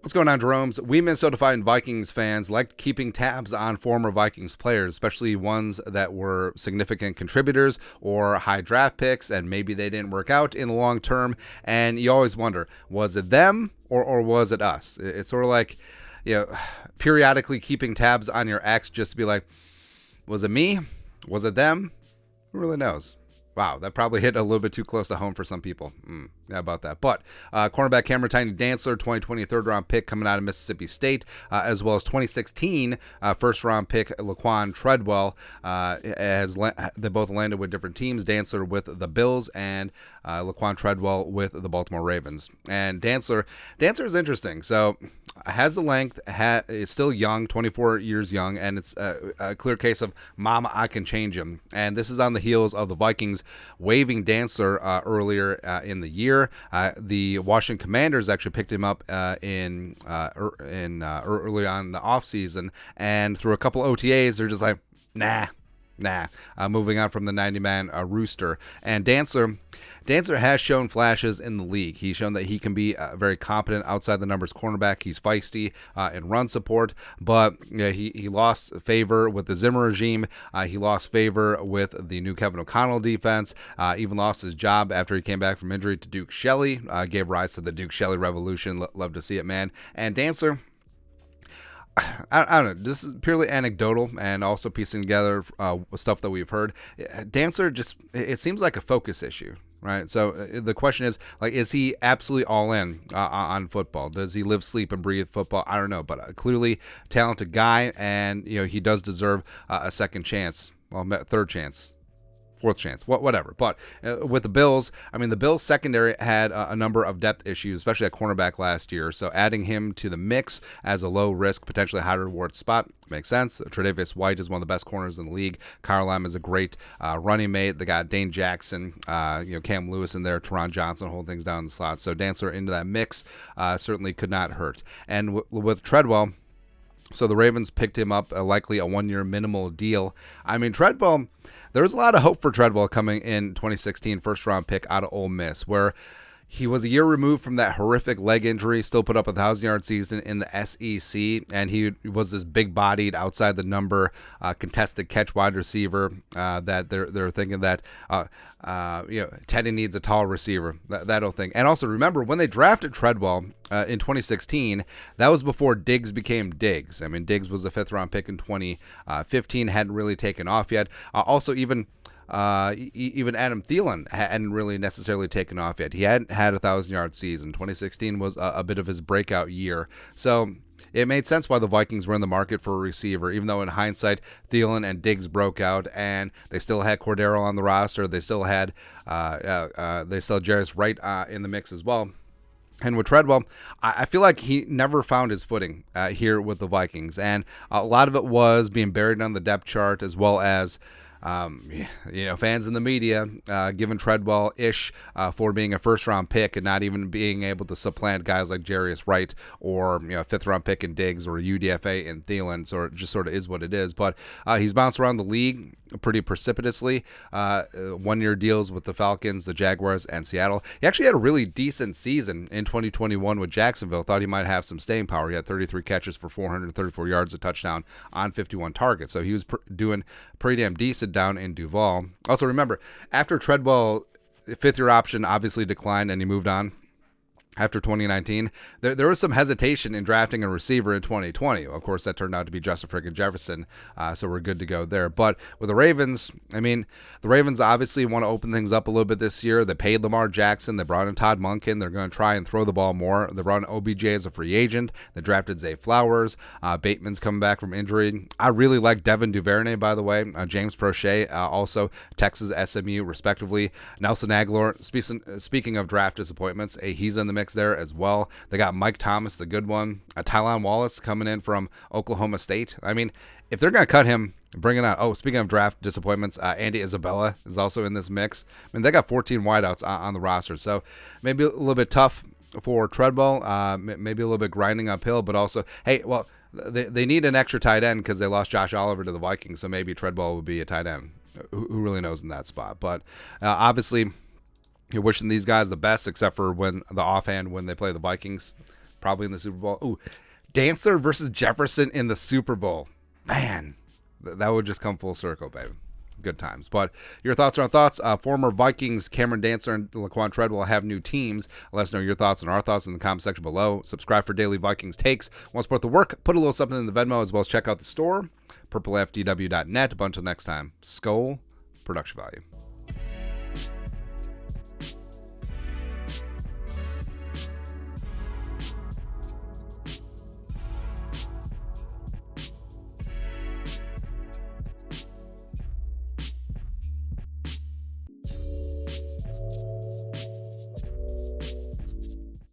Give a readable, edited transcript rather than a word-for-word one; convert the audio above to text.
What's going on, Jeromes? We Minnesota Vikings fans liked keeping tabs on former Vikings players, especially ones that were significant contributors or high draft picks, and maybe they didn't work out in the long term. And you always wonder, was it them or was it us? It's sort of like, periodically keeping tabs on your ex just to be like, was it me? Was it them? Who really knows? Wow, that probably hit a little bit too close to home for some people. How about that? But cornerback Cameron Dantzler, 2020 third-round pick coming out of Mississippi State, as well as 2016 first-round pick Laquon Treadwell, they both landed with different teams. Dantzler with the Bills and Laquon Treadwell with the Baltimore Ravens. And Dantzler is interesting. So has the length, is still young, 24 years young, and it's a clear case of, Mama, I can change him. And this is on the heels of the Vikings waiving Dantzler earlier in the year. The Washington Commanders actually picked him up early on in the offseason, and through a couple OTAs, they're just like, nah. Moving on from the 90-man rooster. And Dantzler has shown flashes in the league. He's shown that he can be very competent outside the numbers cornerback. He's feisty in run support, but he lost favor with the Zimmer regime. He lost favor with the new Kevin O'Connell defense. Even lost his job after he came back from injury to Duke Shelley. Gave rise to the Duke Shelley revolution. Love to see it, man. And Dantzler, I don't know. This is purely anecdotal and also piecing together stuff that we've heard. Dantzler it seems like a focus issue, right? So the question is, is he absolutely all in on football? Does he live, sleep, and breathe football? I don't know, but a clearly talented guy, and he does deserve a second chance, third chance. Fourth chance, whatever. But with the Bills, the Bills secondary had a number of depth issues, especially at cornerback last year. So adding him to the mix as a low risk, potentially high reward spot makes sense. Tre'Davious White is one of the best corners in the league. Kyle Lamb is a great running mate. They got Dane Jackson, Cam Lewis in there, Teron Johnson holding things down in the slot. So Dantzler into that mix certainly could not hurt. And with Treadwell, so the Ravens picked him up, likely a one-year minimal deal. Treadwell, there was a lot of hope for Treadwell coming in 2016 first-round pick out of Ole Miss, where he was a year removed from that horrific leg injury, still put up a 1,000-yard season in the SEC, and he was this big-bodied, outside-the-number, contested catch wide receiver that they're thinking that Teddy needs a tall receiver, that whole thing. And also remember, when they drafted Treadwell in 2016, that was before Diggs became Diggs. Diggs was a fifth-round pick in 2015, hadn't really taken off yet. Also, even Adam Thielen hadn't really necessarily taken off yet. He hadn't had a 1,000-yard season. 2016 was a bit of his breakout year. So it made sense why the Vikings were in the market for a receiver, even though in hindsight, Thielen and Diggs broke out, and they still had Cordero on the roster. They still had Jarius Wright in the mix as well. And with Treadwell, I feel like he never found his footing here with the Vikings, and a lot of it was being buried on the depth chart, as well as fans in the media giving Treadwell ish for being a first-round pick and not even being able to supplant guys like Jarius Wright or fifth-round pick in Diggs or UDFA in Thielen. So it just sort of is what it is. But he's bounced around the league pretty precipitously. One-year deals with the Falcons, the Jaguars, and Seattle. He actually had a really decent season in 2021 with Jacksonville. Thought he might have some staying power. He had 33 catches for 434 yards, a touchdown on 51 targets. So he was doing pretty damn decent down in Duval. Also, remember, after Treadwell, fifth-year option obviously declined and he moved on. After 2019, there was some hesitation in drafting a receiver in 2020. Of course, that turned out to be Justin friggin' Jefferson, so we're good to go there. But with the Ravens, the Ravens obviously want to open things up a little bit this year. They paid Lamar Jackson. They brought in Todd Monken. They're going to try and throw the ball more. They brought in OBJ as a free agent. They drafted Zay Flowers. Bateman's coming back from injury. I really like Devin Duvernay, by the way. James Prochet, also Texas, SMU, respectively. Nelson Aguilar, speaking of draft disappointments, he's in the mix there as well. They got Mike Thomas, the good one. Tylan Wallace coming in from Oklahoma State. If they're going to cut him, bring it on. Oh, speaking of draft disappointments, Andy Isabella is also in this mix. They got 14 wideouts on the roster, so maybe a little bit tough for Treadwell, maybe a little bit grinding uphill, but also, they need an extra tight end because they lost Josh Oliver to the Vikings, so maybe Treadwell would be a tight end. Who really knows in that spot? But obviously, you're wishing these guys the best, except for when they play the Vikings. probably in the Super Bowl. Ooh, Dantzler versus Jefferson in the Super Bowl. Man, that would just come full circle, baby. Good times. But your thoughts are on thoughts. Former Vikings Cameron Dantzler and Laquon Treadwell have new teams. Let us know your thoughts and our thoughts in the comment section below. Subscribe for daily Vikings takes. Want to support the work? Put a little something in the Venmo, as well as check out the store, purplefdw.net. But until next time, Skol, production value.